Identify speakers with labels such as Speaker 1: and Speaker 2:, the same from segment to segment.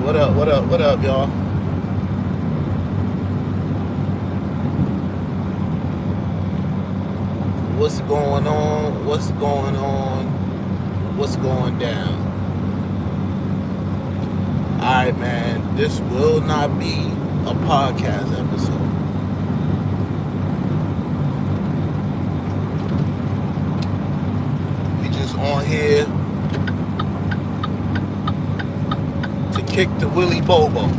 Speaker 1: What up? What up? What up, y'all? What's going on? What's going on? What's going down? Alright, man. This will not be a podcast episode. We just on here to kick the Willy Bobo.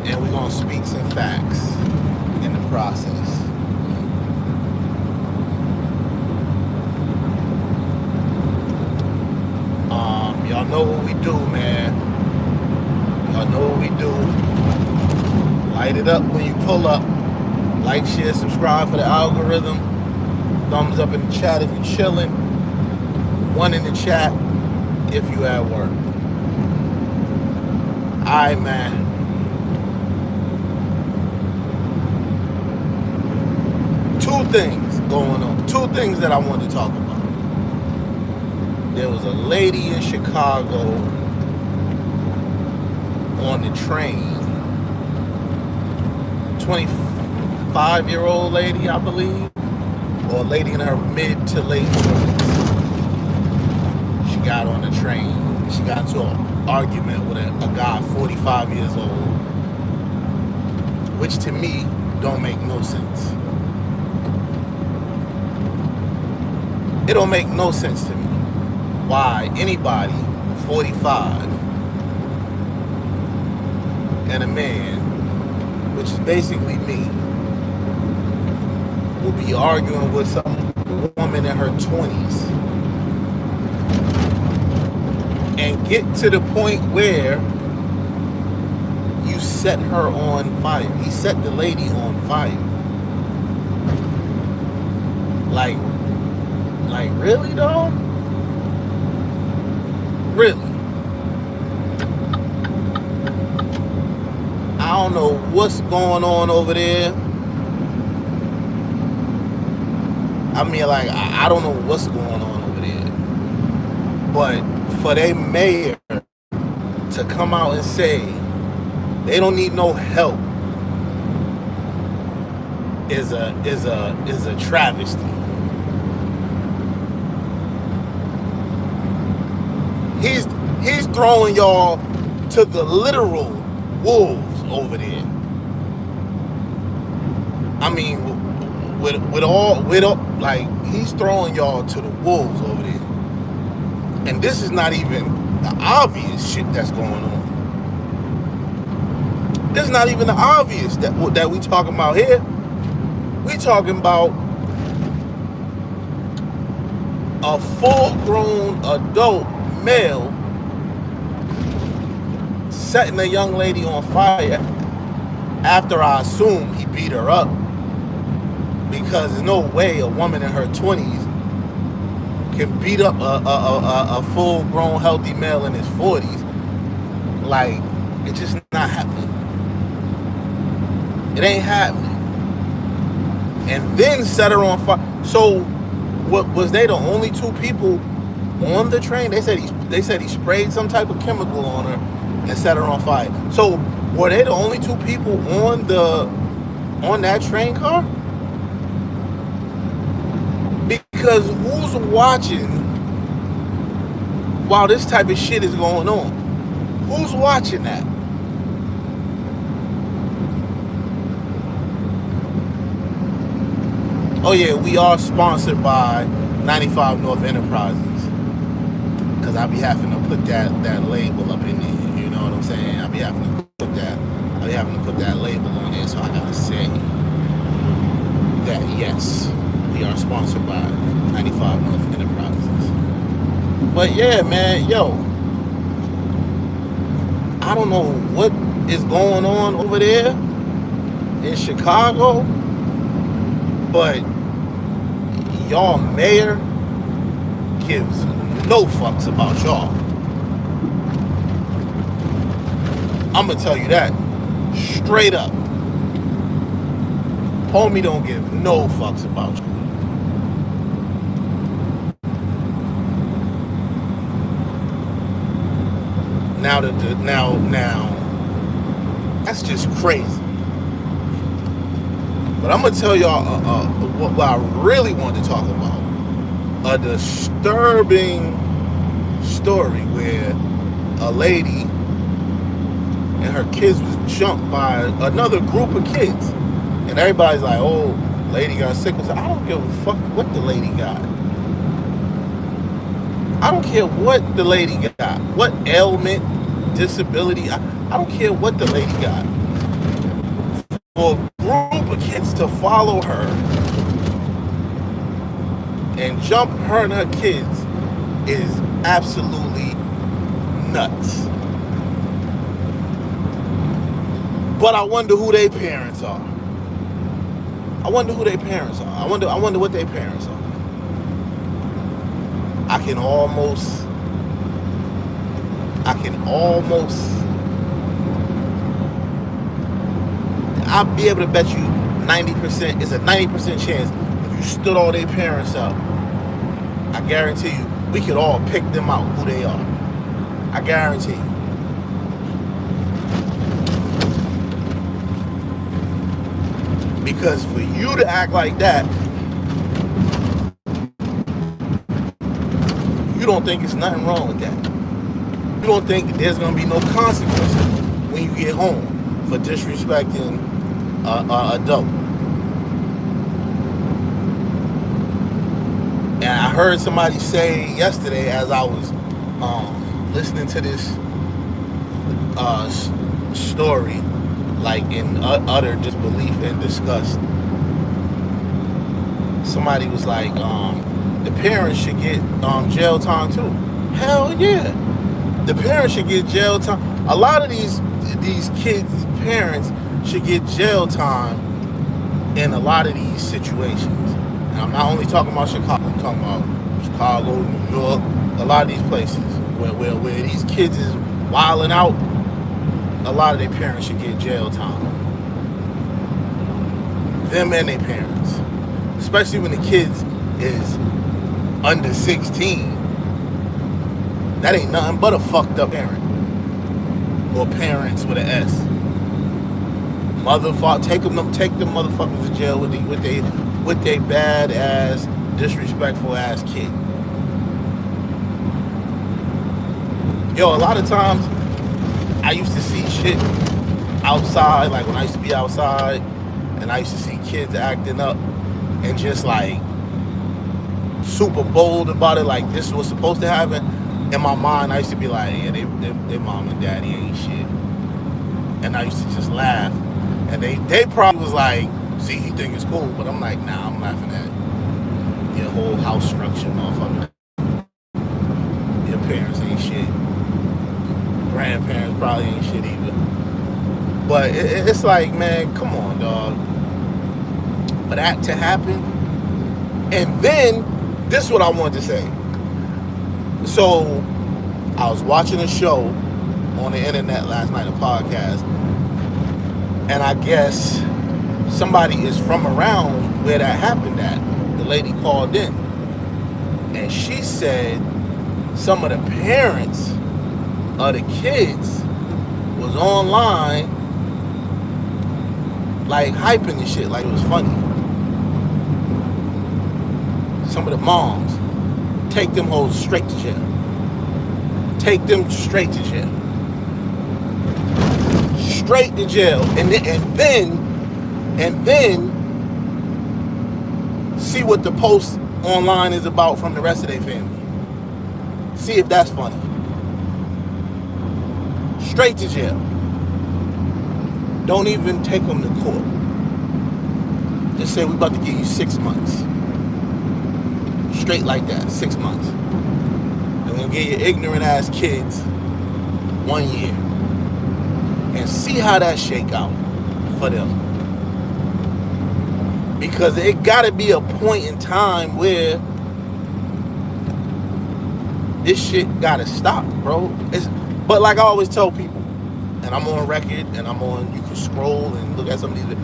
Speaker 1: And we're going to speak some facts in the process. Y'all know what we do, man. Y'all know what we do. Light it up when you pull up. Like, share, subscribe for the algorithm. Thumbs up in the chat if you're chilling. One in the chat if you at work. Alright, man. Two things going on. Two things that I want to talk about. There was a lady in Chicago on the train, 25-year-old lady, I believe, or a lady in her mid to late 20s. She got on the train. She got into an argument with a guy 45 years old, which to me don't make no sense. It don't make no sense to me. Why anybody 45 and a man, which is basically me, will be arguing with some woman in her 20s and get to the point where you set her on fire. He set the lady on fire. Like really though? Really? I don't know what's going on over there. I mean, like, I don't know what's going on over there. But for their mayor to come out and say they don't need no help is a travesty. He's throwing y'all to the literal wolves over there. I mean, with all like, he's throwing y'all to the wolves over there. And this is not even the obvious shit that's going on. This is not even the obvious that we talking about here. We talking about a full-grown adult male setting a young lady on fire after, I assume, he beat her up, because there's no way a woman in her 20s can beat up a full-grown healthy male in his 40s. Like, it's just not happening. It ain't happening. And then set her on fire. So what, was they the only two people on the train? They said he sprayed some type of chemical on her and set her on fire. So were they the only two people on that train car? Because who's watching while this type of shit is going on? Who's watching that? Oh yeah, we are sponsored by 95 North Enterprises, because I be having to put that label up in there. You know what I'm saying? I be having to put that label on there, so I gotta say that yes, we are sponsored by 95 North Enterprises. But yeah, man, yo, I don't know what is going on over there in Chicago, but y'all mayor gives no fucks about y'all. I'm gonna tell you that straight up. Homie don't give no fucks about you. Now, that's just crazy. But I'm gonna tell y'all what I really wanted to talk about. A disturbing story where a lady and her kids was jumped by another group of kids, and everybody's like, "Oh, lady got sick." I don't give a fuck what the lady got. I don't care what the lady got, what ailment, disability. I don't care what the lady got. For a group of kids to follow her and jump her and her kids is absolutely nuts. But I wonder who their parents are. I wonder what their parents are. I can almost I'll be able to bet you 90%, it's a 90% chance if you stood all their parents up, I guarantee you, we could all pick them out who they are. I guarantee you. Because for you to act like that, you don't think it's nothing wrong with that. You don't think there's going to be no consequences when you get home for disrespecting an adult. And I heard somebody say yesterday as I was listening to this story, like in utter disbelief and disgust. Somebody was like, the parents should get jail time too. Hell yeah, the parents should get jail time. A lot of these kids' parents should get jail time in a lot of these situations. And I'm not only talking about Chicago. I'm talking about Chicago, New York, a lot of these places where these kids is wilding out. A lot of their parents should get jail time. Them and their parents. Especially when the kids is under 16. That ain't nothing but a fucked up parent. Or parents with an S. Motherfucker, take them motherfuckers to jail with they bad ass, disrespectful ass kid. Yo, a lot of times I used to see shit outside, like when I used to be outside, and I used to see kids acting up and just like super bold about it, like this is what's supposed to happen. In my mind, I used to be like, yeah, they mom and daddy ain't shit. And I used to just laugh. And they probably was like, see, he think it's cool. But I'm like, nah, I'm laughing at your whole house structure, motherfucker. Your parents ain't shit. Grandparents probably ain't shit either. But it's like, man, come on, dog. For that to happen. And then, this is what I wanted to say. So, I was watching a show on the internet last night, a podcast. And I guess somebody is from around where that happened at. The lady called in. And she said some of the parents of the kids was online like hyping and shit like it was funny. Some of the moms, take them hoes straight to jail. Take them straight to jail. Straight to jail. And then see what the post online is about from the rest of their family. See if that's funny. Straight to jail. Don't even take them to court. Just say we about to give you 6 months. Straight like that, 6 months. And we're gonna give you ignorant ass kids 1 year. And see how that shake out for them. Because it gotta be a point in time where this shit gotta stop, bro. But like I always tell people, and I'm on record, and you can scroll and look at some of these,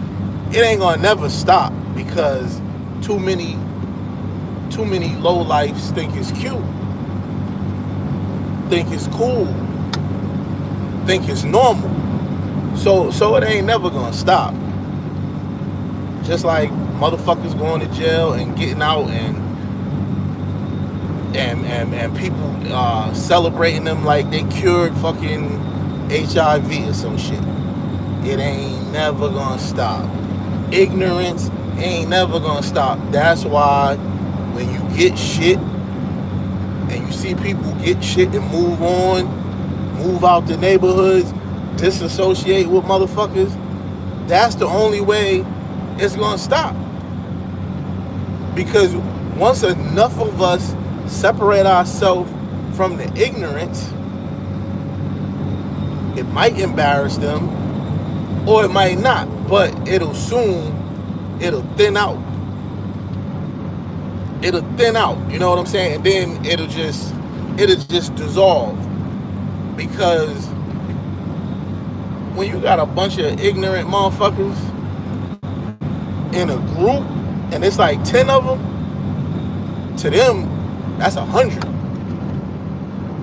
Speaker 1: it ain't gonna never stop because too many low lifes think it's cute, think it's cool think it's normal. So it ain't never gonna stop. Just like motherfuckers going to jail and getting out and people celebrating them like they cured fucking HIV or some shit. It ain't never gonna stop. Ignorance ain't never gonna stop. That's why when you get shit and you see people get shit and move on, move out the neighborhoods, disassociate with motherfuckers, that's the only way it's gonna stop. Because once enough of us separate ourselves from the ignorance, it might embarrass them or it might not, but it'll thin out. It'll thin out, you know what I'm saying? And then it'll just dissolve. Because when you got a bunch of ignorant motherfuckers in a group and it's like 10 of them, to them that's 100.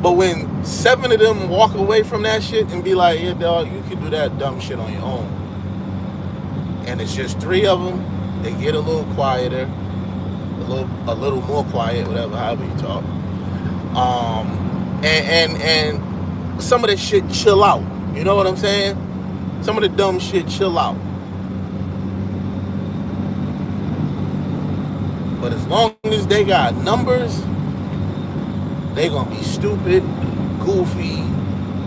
Speaker 1: But when 7 of them walk away from that shit and be like, yeah, dog, you can do that dumb shit on your own, and it's just 3 of them, they get a little quieter, a little more quiet, whatever, however you talk. And some of this shit chill out. You know what I'm saying? Some of the dumb shit chill out. But as long as they got numbers, they gonna be stupid, goofy,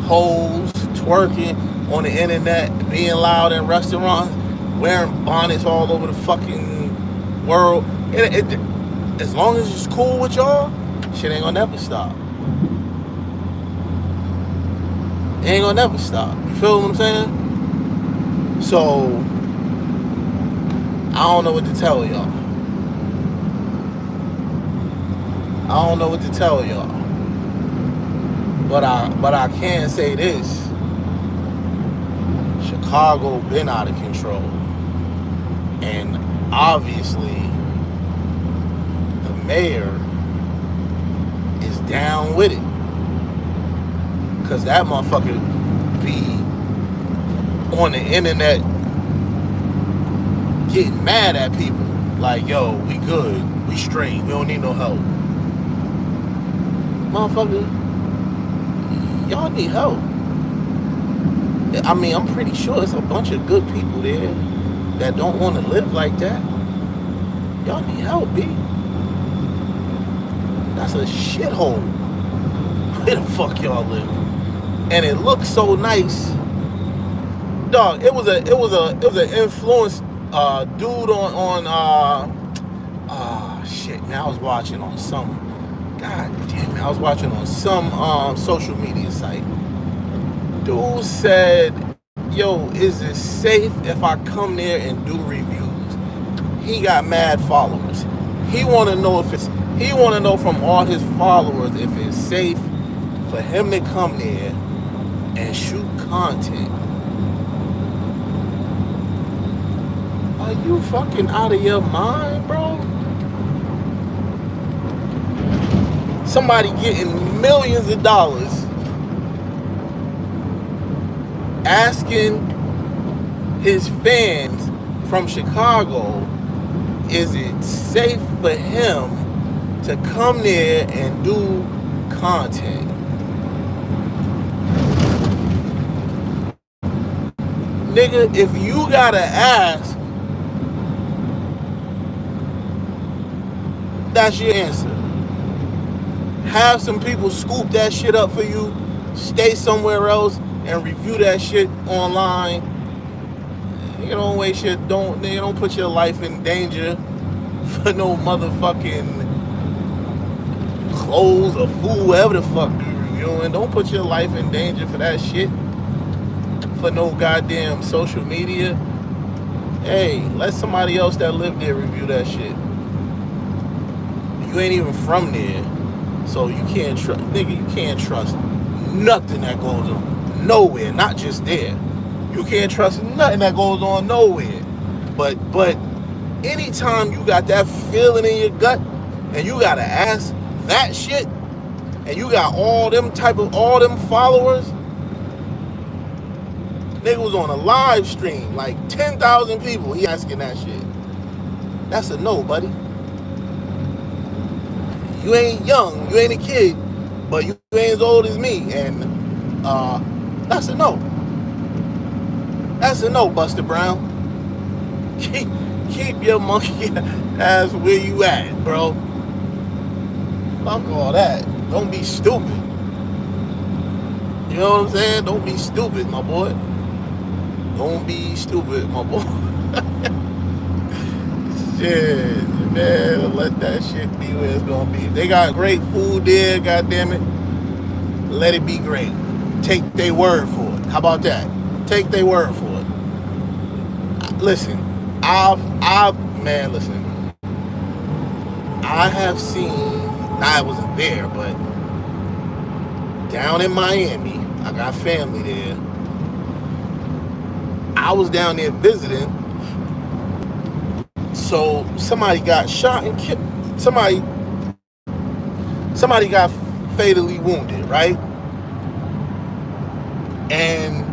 Speaker 1: hoes, twerking on the internet, being loud in restaurants, wearing bonnets all over the fucking world. As long as it's cool with y'all, shit ain't gonna never stop. It ain't gonna never stop. You feel what I'm saying? So I don't know what to tell y'all. I don't know what to tell y'all. But I can say this. Chicago been out of control. And obviously the mayor is down with it. Cause that motherfucker be on the internet getting mad at people. Like, yo, we good. We straight. We don't need no help. Motherfucker, y'all need help. I mean, I'm pretty sure it's a bunch of good people there that don't want to live like that. Y'all need help, B. That's a shithole. Where the fuck y'all live? And it looks so nice. Dog, it was an influence dude on shit, man, I was watching on some, god damn it, I was watching on some social media site. Dude said, yo, is it safe if I come there and do reviews? He got mad followers. He wanna know from all his followers if it's safe for him to come there and shoot content. Are you fucking out of your mind, bro? Somebody getting millions of dollars asking his fans from Chicago, is it safe for him to come there and do content? Nigga, if you gotta ask, that's your answer. Have some people scoop that shit up for you, stay somewhere else and review that shit online. You don't waste shit, nigga, don't put your life in danger for no motherfucking clothes or food, whatever the fuck you're reviewing. Don't put your life in danger for that shit. For no goddamn social media. Hey, let somebody else that live there review that shit. You ain't even from there, so you can't trust, nigga. You can't trust nothing that goes on nowhere, not just there. You can't trust nothing that goes on nowhere. But anytime you got that feeling in your gut and you gotta ask that shit, and you got all them followers, Nigga was on a live stream, like 10,000 people. He asking that shit. That's a no, buddy. You ain't young, you ain't a kid, but you ain't as old as me, and that's a no. That's a no, Buster Brown. Keep your monkey ass where you at, bro. Fuck all that. Don't be stupid. You know what I'm saying? Don't be stupid, my boy. Don't be stupid, my boy. Shit, man, let that shit be where it's gonna be. If they got great food there, goddamn it, let it be great. Take their word for it. How about that? Take their word for it. Listen, listen. I have seen. I wasn't there, but down in Miami, I got family there. I was down there visiting. So somebody got shot and killed. Somebody got fatally wounded, right? And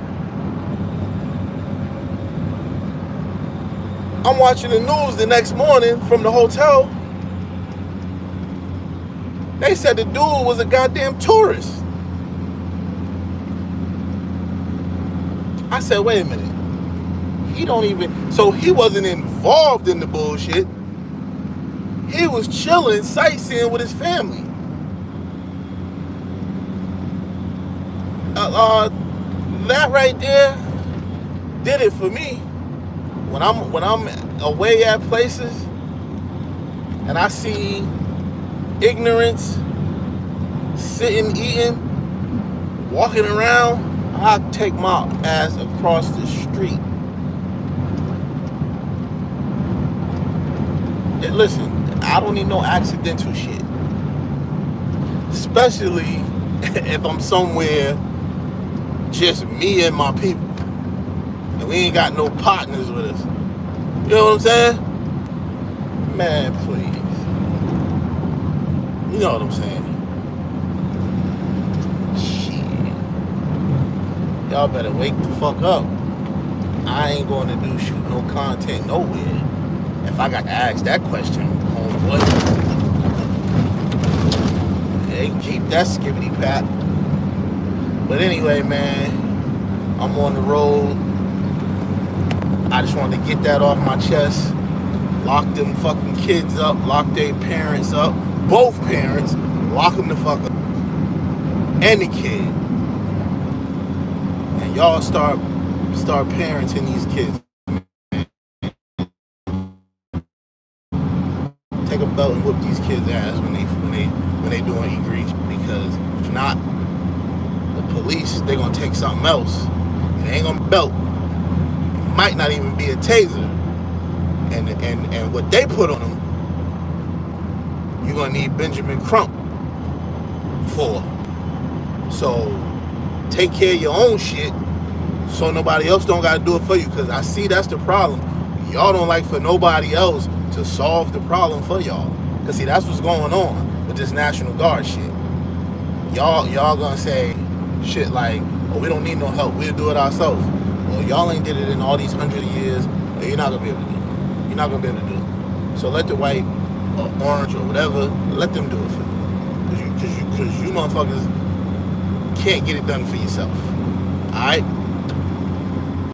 Speaker 1: I'm watching the news the next morning from the hotel. They said the dude was a goddamn tourist. I said, wait a minute. So he wasn't involved in the bullshit. He was chilling, sightseeing with his family. That right there did it for me. When I'm away at places and I see ignorance, sitting, eating, walking around, I take my ass across the street. And listen, I don't need no accidental shit. Especially if I'm somewhere just me and my people. And we ain't got no partners with us. You know what I'm saying? Man, please. You know what I'm saying? Shit. Y'all better wake the fuck up. I ain't going to shoot no content nowhere. If I got to ask that question, homeboy. Hey, keep that skibbity pat. But anyway, man, I'm on the road. I just wanted to get that off my chest. Lock them fucking kids up. Lock their parents up. Both parents. Lock them the fuck up. And the kid. And y'all start parenting these kids. Take a belt and whoop these kids' ass when they doing egregious. Because if not, the police, they gonna take something else. It ain't gonna be a belt. It might not even be a taser. And what they put on them, you're gonna need Benjamin Crump for. So take care of your own shit so nobody else don't gotta do it for you. Cause I see that's the problem. Y'all don't like for nobody else to solve the problem for y'all. Cause see, that's what's going on with this National Guard shit. Y'all gonna say shit like, oh, we don't need no help, we'll do it ourselves. Well, y'all ain't did it in all these 100 years, well, you're not gonna be able to do it. You're not gonna be able to do it. So let the white or orange or whatever, let them do it for you. Cause you motherfuckers can't get it done for yourself. Alright?